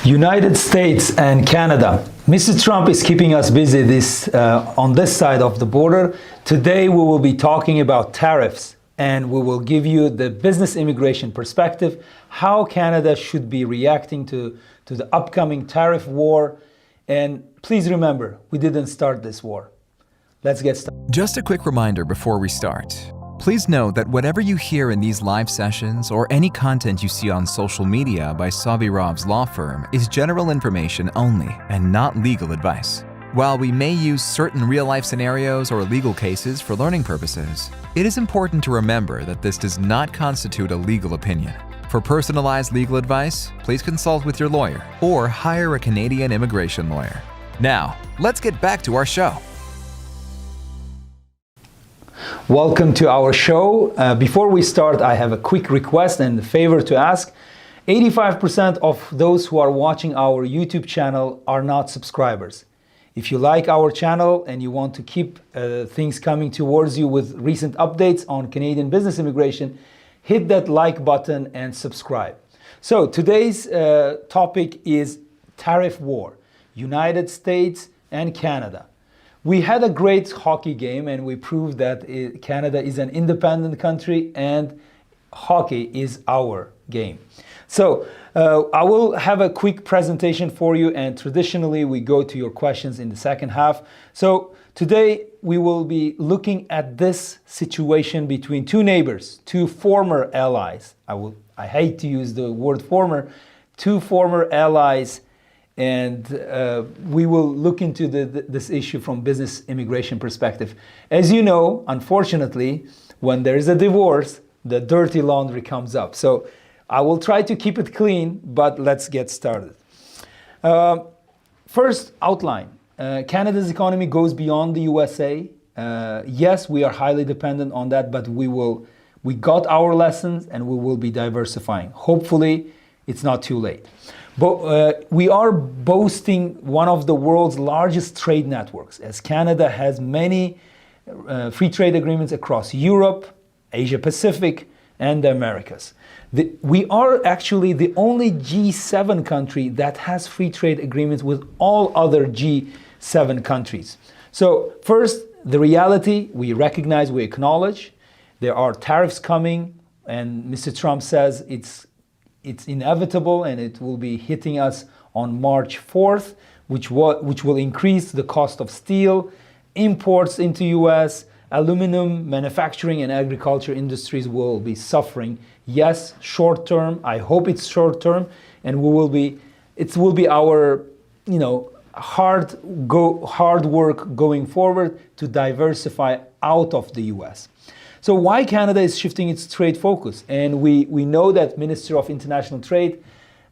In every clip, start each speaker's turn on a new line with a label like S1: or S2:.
S1: United States and Canada. Mr. Trump is keeping us busy on this side of the border. Today we will be talking about tariffs, and we will give you the business immigration perspective, how Canada should be reacting to the upcoming tariff war. And please remember, we didn't start this war. Let's get started.
S2: Just a quick reminder before we start. Please note that whatever you hear in these live sessions or any content you see on social media by Sabi Rob's law firm is general information only and not legal advice. While we may use certain real-life scenarios or legal cases for learning purposes, it is important to remember that this does not constitute a legal opinion. For personalized legal advice, please consult with your lawyer or hire a Canadian immigration lawyer. Now, let's get back to our show.
S1: Welcome to our show. Before we start, I have a quick request and a favor to ask. 85% of those who are watching our YouTube channel are not subscribers. If you like our channel and you want to keep things coming towards you with recent updates on Canadian business immigration, hit that like button and subscribe. So today's topic is tariff war, United States and Canada. We had a great hockey game and we proved that Canada is an independent country and hockey is our game. So I will have a quick presentation for you, and traditionally we go to your questions in the second half. So today we will be looking at this situation between two neighbors, two former allies. I hate to use the word former, two former allies. And we will look into this issue from business immigration perspective. As you know, unfortunately, when there is a divorce, the dirty laundry comes up. So I will try to keep it clean, but let's get started. First outline, Canada's economy goes beyond the USA. Yes, we are highly dependent on that, but we got our lessons and we will be diversifying. Hopefully, it's not too late. But we are boasting one of the world's largest trade networks, as Canada has many free trade agreements across Europe, Asia Pacific, and the Americas. We are actually the only G7 country that has free trade agreements with all other G7 countries. So first, the reality, we recognize, we acknowledge, there are tariffs coming, and Mr. Trump says it's inevitable and it will be hitting us on March 4th, which will increase the cost of steel, imports into US, aluminum, manufacturing and agriculture industries will be suffering. Yes, short term, I hope it's short term, and it will be our, hard work going forward to diversify out of the US. So why Canada is shifting its trade focus? And we know that Minister of International Trade,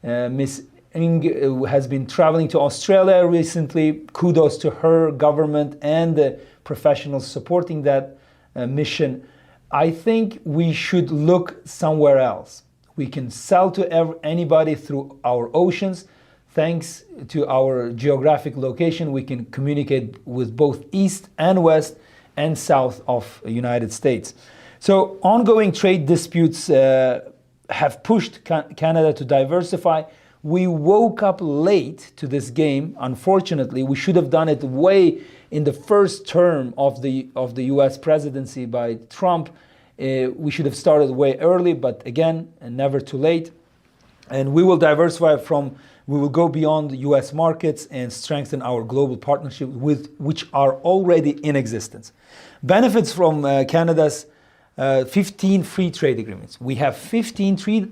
S1: Ms. Ng, has been traveling to Australia recently. Kudos to her government and the professionals supporting that mission. I think we should look somewhere else. We can sell to anybody through our oceans. Thanks to our geographic location, we can communicate with both east and west and south of the United States. So ongoing trade disputes have pushed Canada to diversify. We woke up late to this game. Unfortunately, we should have done it way in the first term of the US presidency by Trump. We should have started way early, but again, never too late. And we will diversify we will go beyond US markets and strengthen our global partnership which are already in existence. Benefits from Canada's 15 free trade agreements. We have 15 free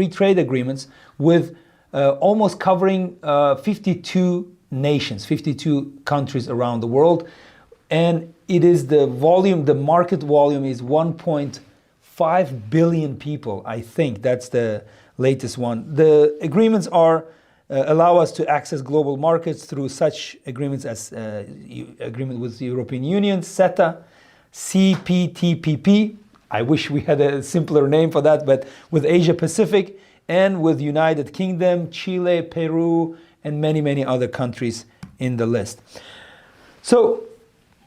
S1: trade agreements with almost covering 52 nations, 52 countries around the world. And it is the market volume is 1.5 billion people, I think. That's the latest one. The agreements allow us to access global markets through such agreements as agreement with the European Union, CETA, CPTPP. I wish we had a simpler name for that, but with Asia Pacific and with United Kingdom, Chile, Peru, and many, many other countries in the list. So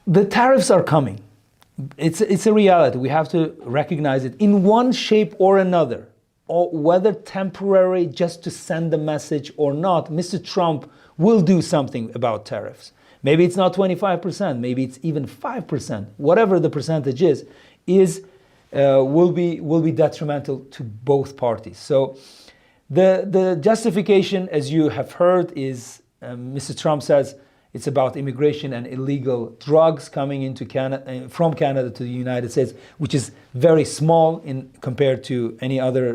S1: the tariffs are coming. It's a reality. We have to recognize it in one shape or another. or whether temporary just to send a message or not, Mr. Trump will do something about tariffs. Maybe it's not 25%, maybe it's even 5%. Whatever the percentage is will be detrimental to both parties. So the justification, as you have heard, is Mr. Trump says it's about immigration and illegal drugs coming into Canada, from Canada to the United States, which is very small in compared to any other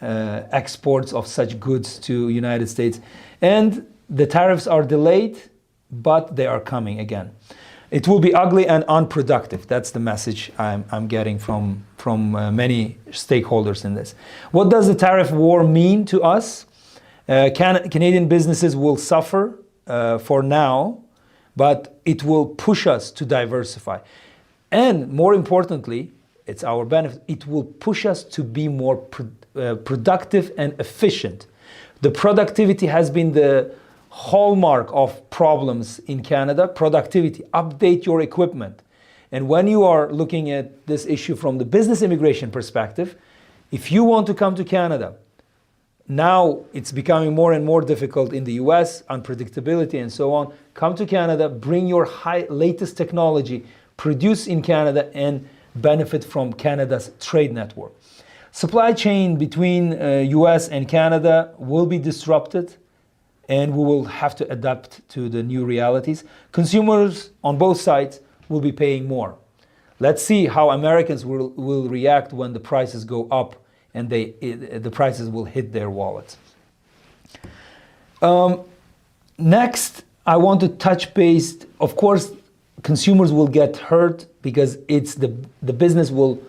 S1: exports of such goods to United States. And the tariffs are delayed, but they are coming again. It will be ugly and unproductive. That's the message I'm getting from many stakeholders in this. What does the tariff war mean to us? Canadian businesses will suffer for now, but it will push us to diversify. And more importantly, it's our benefit, it will push us to be more productive and efficient. The productivity has been the hallmark of problems in Canada. Productivity, update your equipment. And when you are looking at this issue from the business immigration perspective, if you want to come to Canada, now it's becoming more and more difficult in the US, unpredictability and so on. Come to Canada, bring your latest technology, produce in Canada, and benefit from Canada's trade network. Supply chain between US and Canada will be disrupted, and we will have to adapt to the new realities. Consumers on both sides will be paying more. Let's see how Americans will react when the prices go up and the prices will hit their wallets. Next, I want to touch base. Of course, consumers will get hurt because it's the business will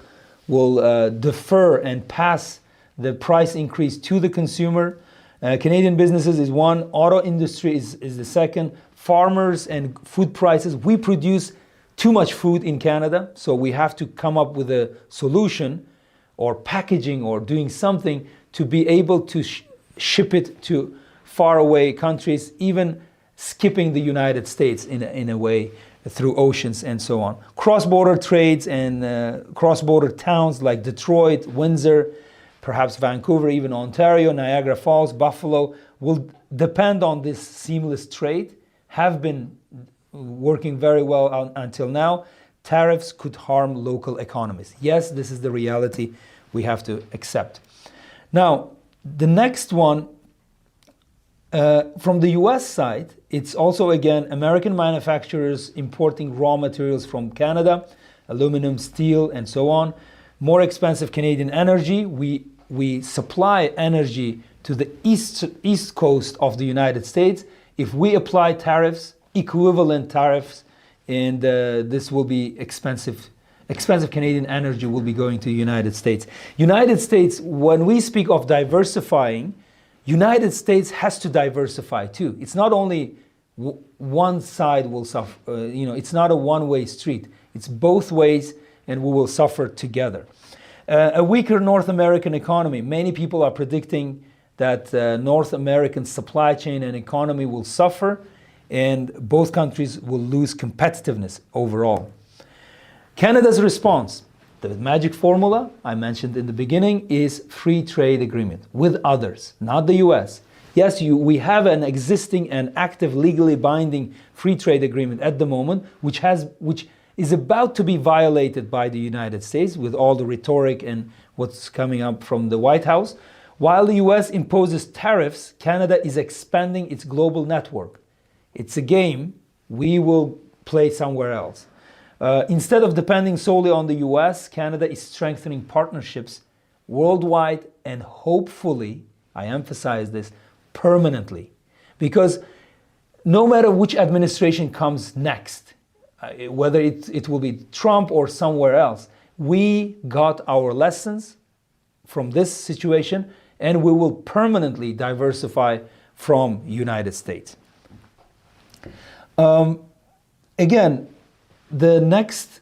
S1: defer and pass the price increase to the consumer. Canadian businesses is one, auto industry is the second, farmers and food prices. We produce too much food in Canada, so we have to come up with a solution or packaging or doing something to be able to ship it to faraway countries, even skipping the United States in a way through oceans and so on. Cross-border trades and cross-border towns like Detroit, Windsor, perhaps Vancouver, even Ontario, Niagara Falls, Buffalo, will depend on this seamless trade, have been working very well until now. Tariffs could harm local economies. Yes, this is the reality we have to accept. Now, the next one, from the US side, it's also, again, American manufacturers importing raw materials from Canada, aluminum, steel, and so on. More expensive Canadian energy. We supply energy to the east coast of the United States. If we apply tariffs, equivalent tariffs, and this will be expensive Canadian energy will be going to the United States. United States, when we speak of diversifying, United States has to diversify too. It's not only one side will suffer, it's not a one-way street. It's both ways, and we will suffer together. A weaker North American economy. Many people are predicting that North American supply chain and economy will suffer, and both countries will lose competitiveness overall. Canada's response, the magic formula I mentioned in the beginning, is free trade agreement with others, not the US. Yes, we have an existing and active legally binding free trade agreement at the moment, which is about to be violated by the United States with all the rhetoric and what's coming up from the White House. While the US imposes tariffs, Canada is expanding its global network. It's a game we will play somewhere else. Instead of depending solely on the US, Canada is strengthening partnerships worldwide and hopefully, I emphasize this, permanently. Because no matter which administration comes next, whether it will be Trump or somewhere else, we got our lessons from this situation and we will permanently diversify from United States. Again, the next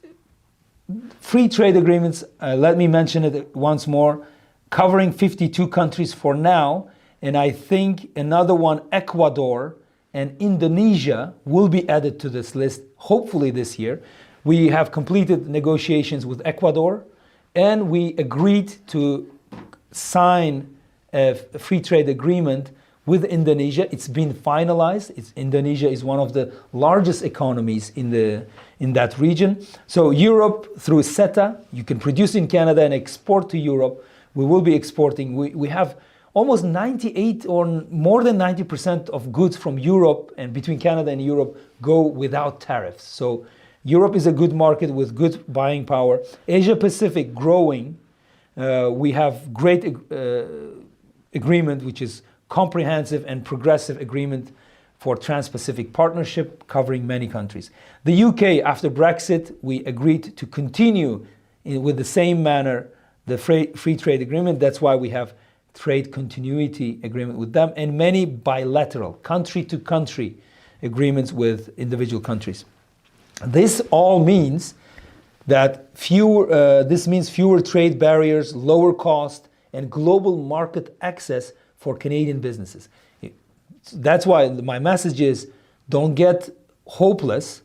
S1: free trade agreements, let me mention it once more, covering 52 countries for now, and I think another one, Ecuador and Indonesia, will be added to this list, hopefully this year. We have completed negotiations with Ecuador, and we agreed to sign a free trade agreement with Indonesia. It's been finalized. Indonesia is one of the largest economies in that region. So Europe, through CETA, you can produce in Canada and export to Europe. We will be exporting. We have almost 98 or more than 90% of goods from Europe and between Canada and Europe go without tariffs. So Europe is a good market with good buying power. Asia Pacific growing. We have great agreement, which is comprehensive and progressive agreement for Trans-Pacific Partnership covering many countries. The UK, after Brexit, we agreed to continue with the same manner the free trade agreement. That's why we have trade continuity agreement with them and many bilateral country-to-country agreements with individual countries. This all means that this means fewer trade barriers, lower cost, and global market access for Canadian businesses. That's why my message is, don't get hopeless.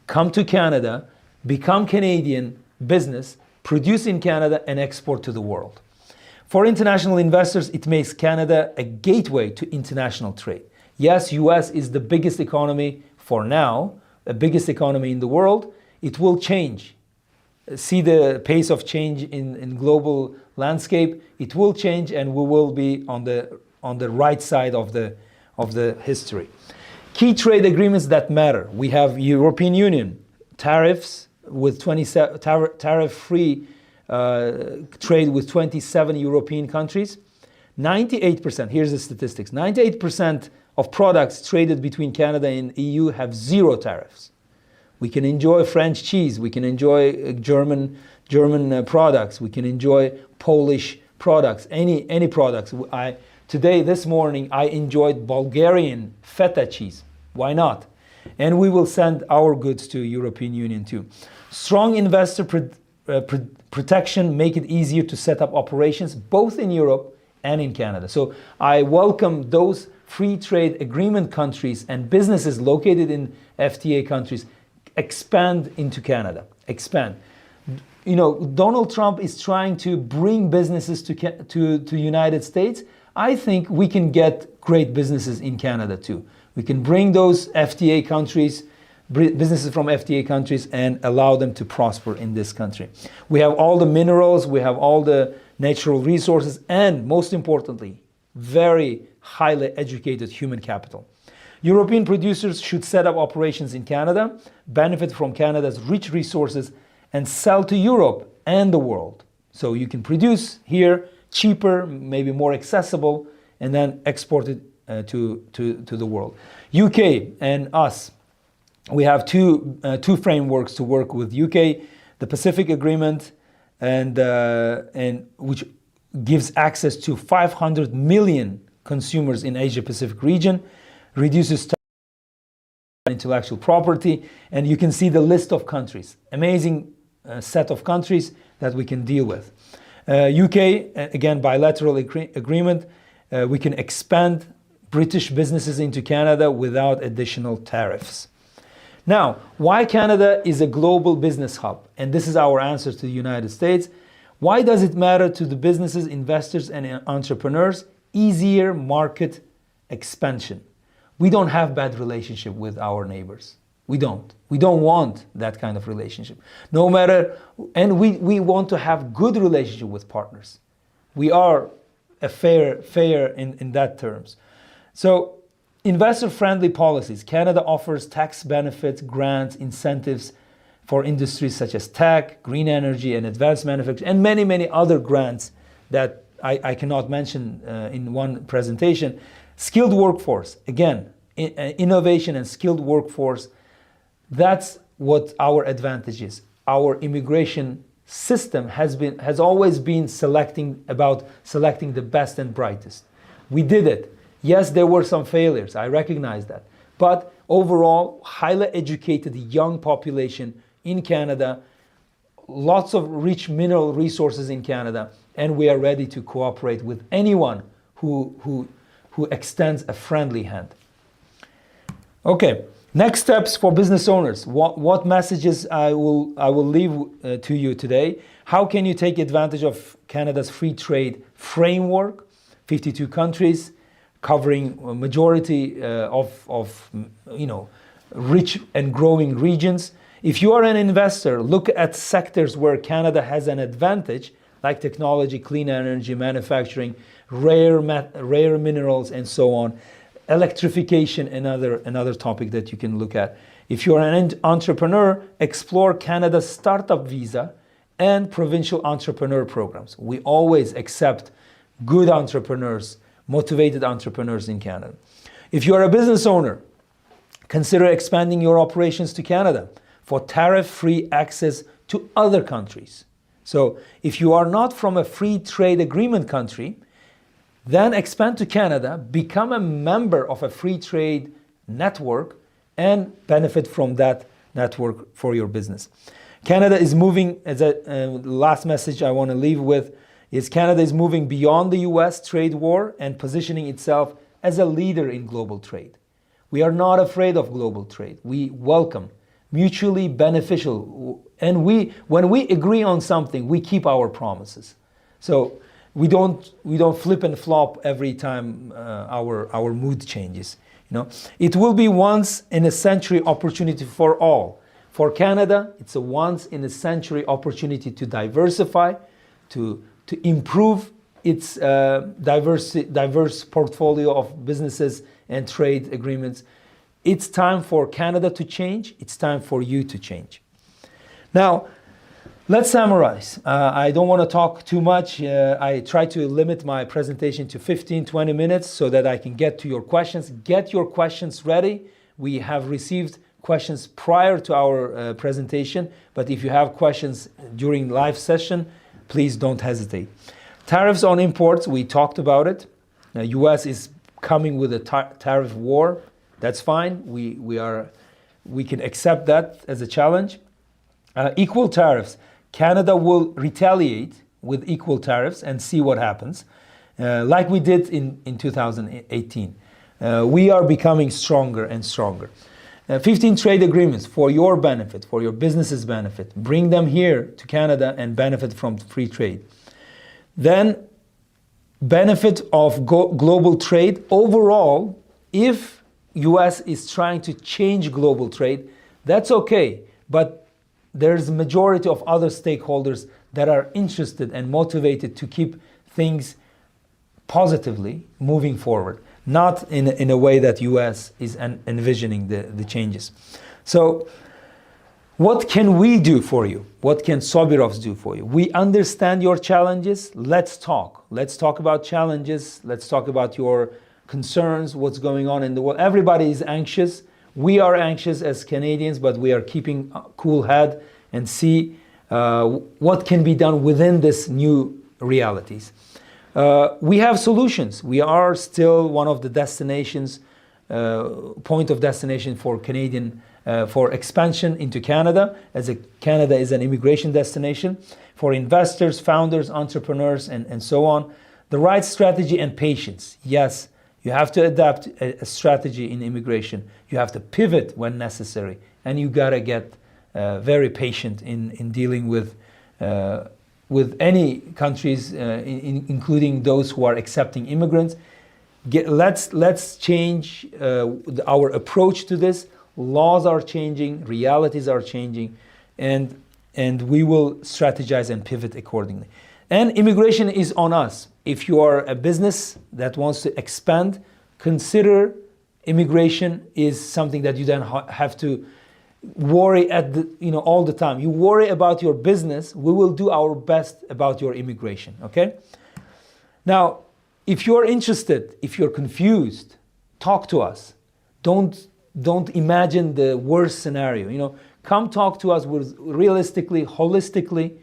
S1: Come to Canada, become Canadian business, produce in Canada, and export to the world. For international investors, it makes Canada a gateway to international trade. Yes, US is the biggest economy for now, the biggest economy in the world. It will change. See the pace of change in global landscape. It will change, and we will be on the right side of the history. Key trade agreements that matter. We have European Union, tariffs with 27 tariff-free trade with 27 European countries. 98%, here's the statistics, 98% of products traded between Canada and EU have zero tariffs. We can enjoy French cheese, we can enjoy German products, we can enjoy Polish products, any products. Today, this morning, I enjoyed Bulgarian feta cheese. Why not? And we will send our goods to European Union too. Strong investor protection make it easier to set up operations both in Europe and in Canada. So I welcome those free trade agreement countries and businesses located in FTA countries expand into Canada. Expand. You know, Donald Trump is trying to bring businesses to United States. I think we can get great businesses in Canada too. We can bring those FTA countries, businesses from FTA countries, and allow them to prosper in this country. We have all the minerals, we have all the natural resources, and most importantly, very highly educated human capital. European producers should set up operations in Canada, benefit from Canada's rich resources, and sell to Europe and the world. So you can produce here cheaper, maybe more accessible, and then export it to the world. UK and us, we have two frameworks to work with UK, the Pacific Agreement, and which gives access to 500 million consumers in Asia Pacific region, reduces intellectual property, and you can see the list of countries, amazing set of countries that we can deal with. UK, again, bilateral agreement, we can expand British businesses into Canada without additional tariffs. Now, why Canada is a global business hub? And this is our answer to the United States. Why does it matter to the businesses, investors, and entrepreneurs? Easier market expansion. We don't have bad relationship with our neighbors. We don't. We don't want that kind of relationship. No matter, and we want to have good relationship with partners. We are a fair in that terms. So, investor-friendly policies. Canada offers tax benefits, grants, incentives for industries such as tech, green energy, and advanced manufacturing, and many, many other grants that I cannot mention in one presentation. Skilled workforce, again, innovation and skilled workforce, that's what our advantage is. Our immigration system has always been selecting the best and brightest. We did it. Yes, there were some failures, I recognize that. But overall, highly educated young population in Canada, lots of rich mineral resources in Canada, and we are ready to cooperate with anyone who extends a friendly hand. Okay, Next steps for business owners. What messages I will leave to you today. How can you take advantage of Canada's free trade framework? 52 countries, covering a majority of rich and growing regions. If you are an investor, look at sectors where Canada has an advantage, like technology, clean energy, manufacturing, rare minerals, and so on. Electrification, another topic that you can look at. If you're an entrepreneur, explore Canada's startup visa and provincial entrepreneur programs. We always accept good entrepreneurs, motivated entrepreneurs in Canada. If you're a business owner, consider expanding your operations to Canada for tariff-free access to other countries. So if you are not from a free trade agreement country, then expand to Canada, become a member of a free trade network, and benefit from that network for your business. Canada is moving, as a last message I want to leave with, is Canada is moving beyond the US trade war and positioning itself as a leader in global trade. We are not afraid of global trade. We welcome mutually beneficial, and when we agree on something, we keep our promises. So we don't flip and flop every time our mood changes. It will be once in a century opportunity for all. For Canada, it's a once in a century opportunity to diversify, to improve its diverse portfolio of businesses and trade agreements. It's time for Canada to change. It's time for you to change. Now, let's summarize. I don't want to talk too much. I try to limit my presentation to 15-20 minutes so that I can get to your questions. Get your questions ready. We have received questions prior to our presentation, but if you have questions during live session, please don't hesitate. Tariffs on imports, we talked about it. The US is coming with a tariff war. That's fine. We can accept that as a challenge. Equal tariffs. Canada will retaliate with equal tariffs and see what happens, like we did in 2018. We are becoming stronger and stronger. 15 trade agreements for your benefit, for your business's benefit. Bring them here to Canada and benefit from free trade. Then, benefit of global trade. Overall, if US is trying to change global trade, that's okay. But there's a majority of other stakeholders that are interested and motivated to keep things positively moving forward, not in a way that US is envisioning the changes. So what can we do for you? What can Sobirovs do for you? We understand your challenges. Let's talk. Let's talk about challenges. Let's talk about your concerns, what's going on in the world. Everybody is anxious. We are anxious as Canadians, but we are keeping a cool head and see what can be done within this new realities. We have solutions. We are still one of the destinations, point of destination for Canadian, for expansion into Canada, as Canada is an immigration destination for investors, founders, entrepreneurs, and so on. The right strategy and patience. Yes, you have to adapt a strategy in immigration. You have to pivot when necessary, and you gotta get very patient in dealing with any countries, including those who are accepting immigrants. Let's change our approach to this. Laws are changing, realities are changing, and we will strategize and pivot accordingly. And immigration is on us. If you are a business that wants to expand, consider immigration is something that you then have to worry all the time. You worry about your business, we will do our best about your immigration, okay? Now, if you're interested, if you're confused, talk to us. Don't imagine the worst scenario. Come talk to us realistically, holistically.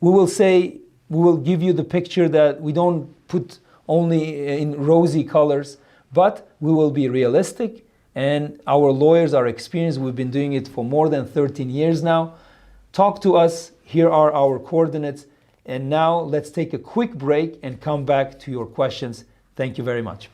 S1: We will give you the picture that we don't put only in rosy colors, but we will be realistic, and our lawyers are experienced. We've been doing it for more than 13 years now. Talk to us. Here are our coordinates. And now let's take a quick break and come back to your questions. Thank you very much.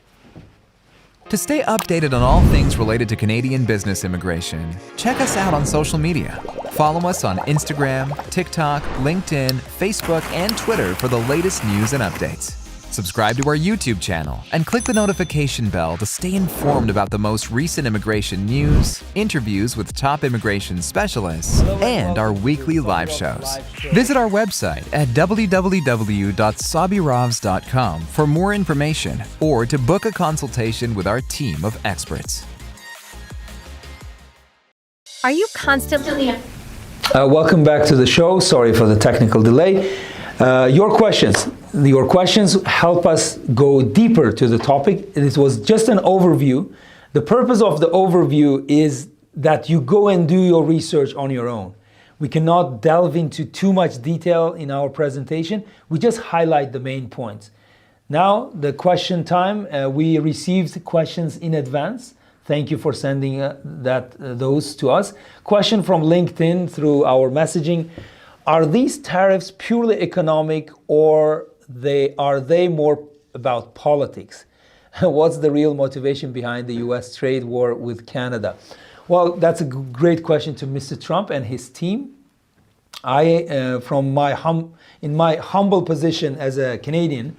S2: To stay updated on all things related to Canadian business immigration, check us out on social media. Follow us on Instagram, TikTok, LinkedIn, Facebook, and Twitter for the latest news and updates. Subscribe to our YouTube channel and click the notification bell to stay informed about the most recent immigration news, interviews with top immigration specialists, and our weekly live shows. Visit our website at www.sabirovs.com for more information or to book a consultation with our team of experts.
S3: Are you constantly...
S1: Welcome back to the show. Sorry for the technical delay. Your questions help us go deeper to the topic. This was just an overview. The purpose of the overview is that you go and do your research on your own. We cannot delve into too much detail in our presentation. We just highlight the main points. Now, the question time. We received questions in advance. Thank you for sending those to us. Question from LinkedIn through our messaging. Are these tariffs purely economic, or are they more about politics? What's the real motivation behind the US trade war with Canada? Well, that's a great question to Mr. Trump and his team. In my humble position as a Canadian,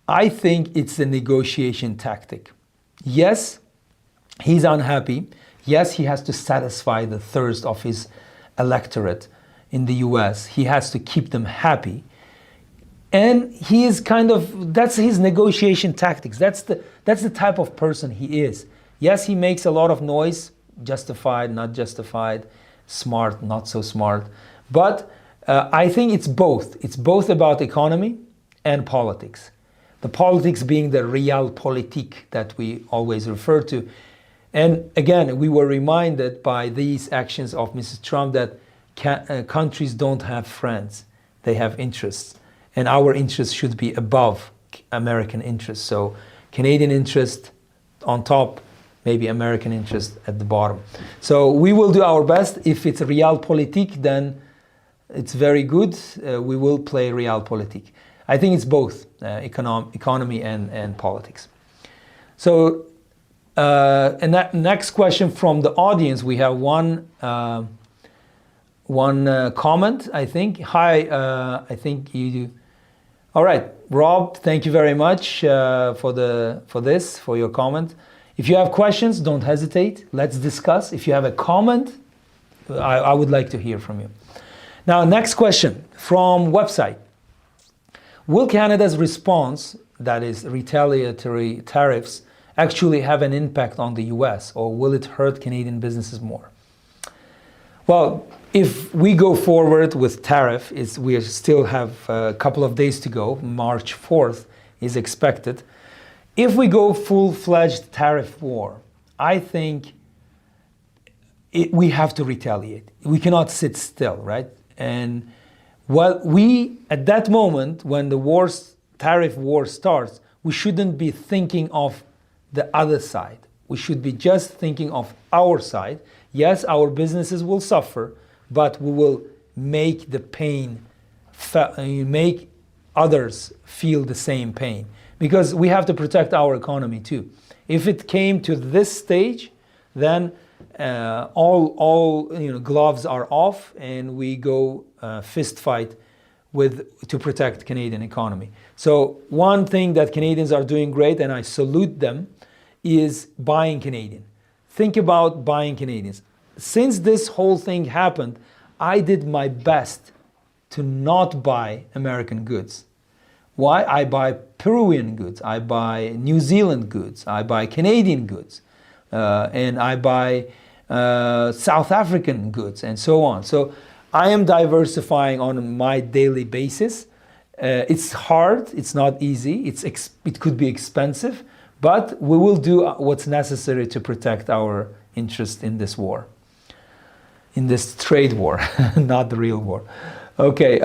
S1: I think it's a negotiation tactic. Yes, he's unhappy. Yes, he has to satisfy the thirst of his electorate in the US. He has to keep them happy. And he is that's his negotiation tactics. That's the type of person he is. Yes, he makes a lot of noise, justified, not justified, smart, not so smart. But I think it's both. It's both about economy and politics. The politics being the realpolitik that we always refer to. And again, we were reminded by these actions of Mrs. Trump that countries don't have friends, they have interests. And our interests should be above American interests. So Canadian interest on top, maybe American interest at the bottom. So we will do our best. If it's realpolitik, then it's very good. We will play realpolitik. I think it's both economy and politics. So, and that next question from the audience, we have one comment, I think. Hi, I think you do. All right, Rob, thank you very much for your comment. If you have questions, don't hesitate. Let's discuss. If you have a comment, I would like to hear from you. Now, next question from website. Will Canada's response, that is retaliatory tariffs, actually have an impact on the US, or will it hurt Canadian businesses more? Well, if we go forward with tariff, we still have a couple of days to go. March 4th is expected. If we go full-fledged tariff war, I think we have to retaliate. We cannot sit still, right? And at that moment, when the tariff war starts, we shouldn't be thinking of the other side. We should be just thinking of our side. Yes, our businesses will suffer, but we will make the pain, make others feel the same pain, because we have to protect our economy too. If it came to this stage, then all gloves are off, and we go fist fight to protect Canadian economy. So one thing that Canadians are doing great, and I salute them, is buying Canadian. Think about buying Canadians. Since this whole thing happened, I did my best to not buy American goods. Why? I buy Peruvian goods, I buy New Zealand goods, I buy Canadian goods, and I buy South African goods, and so on. So I am diversifying on my daily basis. It's hard, it's not easy, it could be expensive, but we will do what's necessary to protect our interest in this war. In this trade war, not the real war. Okay,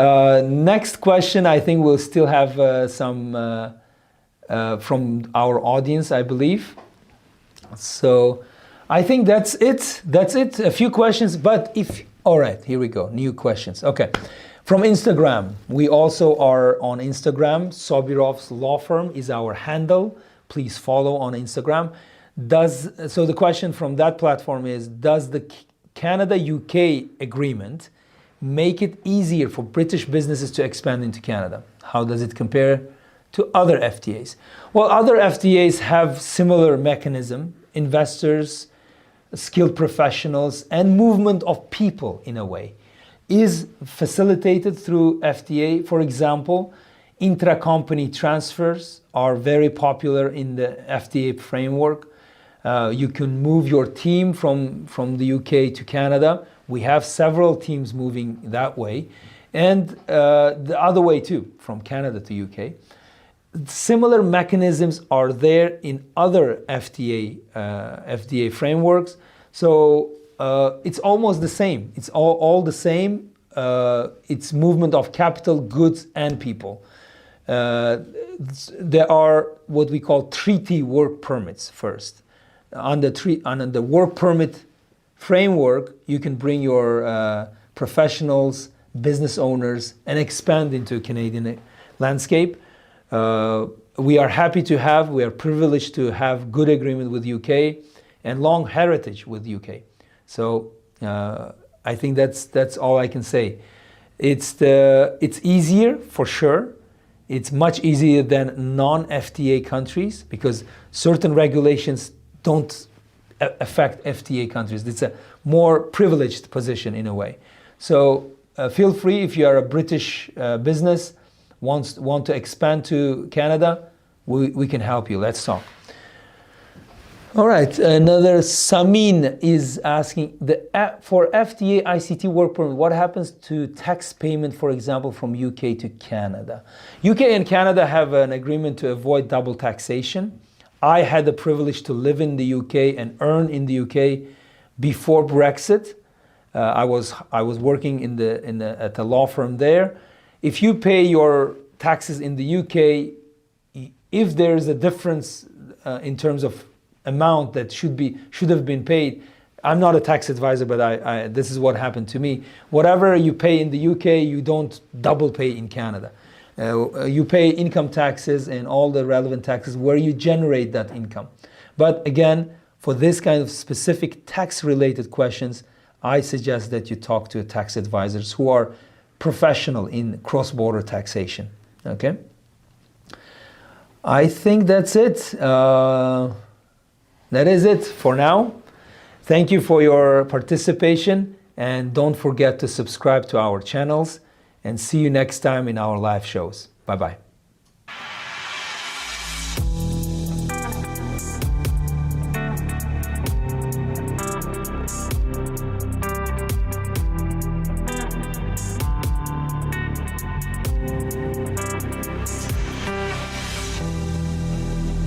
S1: next question. I think we'll still have some from our audience, I believe. So I think that's it. A few questions, but all right, here we go. New questions. Okay, from Instagram. We also are on Instagram. Sobirov's Law Firm is our handle. please follow on Instagram. So the question from that platform is, does the Canada-UK agreement make it easier for British businesses to expand into Canada? How does it compare to other FTAs? Well, other FTAs have similar mechanism, investors, skilled professionals, and movement of people in a way is facilitated through FTA. For example, intra-company transfers are very popular in the FTA framework. You can move your team from the UK to Canada. We have several teams moving that way, and the other way too, from Canada to UK. Similar mechanisms are there in other FTA frameworks. So it's almost the same. It's all the same. It's movement of capital, goods, and people. There are what we call treaty work permits first. Under the work permit framework, you can bring your professionals, business owners, and expand into Canadian landscape. We are privileged to have good agreement with UK and long heritage with UK. So I think that's all I can say. It's easier for sure. It's much easier than non-FTA countries because certain regulations don't affect FTA countries. It's a more privileged position in a way. So feel free, if you are a British business, want to expand to Canada, we can help you. Let's talk. All right, another Samin is asking, for FTA ICT work permit, what happens to tax payment, for example, from UK to Canada? UK and Canada have an agreement to avoid double taxation. I had the privilege to live in the UK and earn in the UK before Brexit. I was working at a law firm there. If you pay your taxes in the UK, if there is a difference in terms of amount that should have been paid, I'm not a tax advisor, but this is what happened to me. Whatever you pay in the UK, you don't double pay in Canada. You pay income taxes and all the relevant taxes where you generate that income. But again, for this kind of specific tax-related questions, I suggest that you talk to tax advisors who are professional in cross-border taxation. Okay? I think that's it. That is it for now. Thank you for your participation, and don't forget to subscribe to our channels, and see you next time in our live shows. Bye-bye.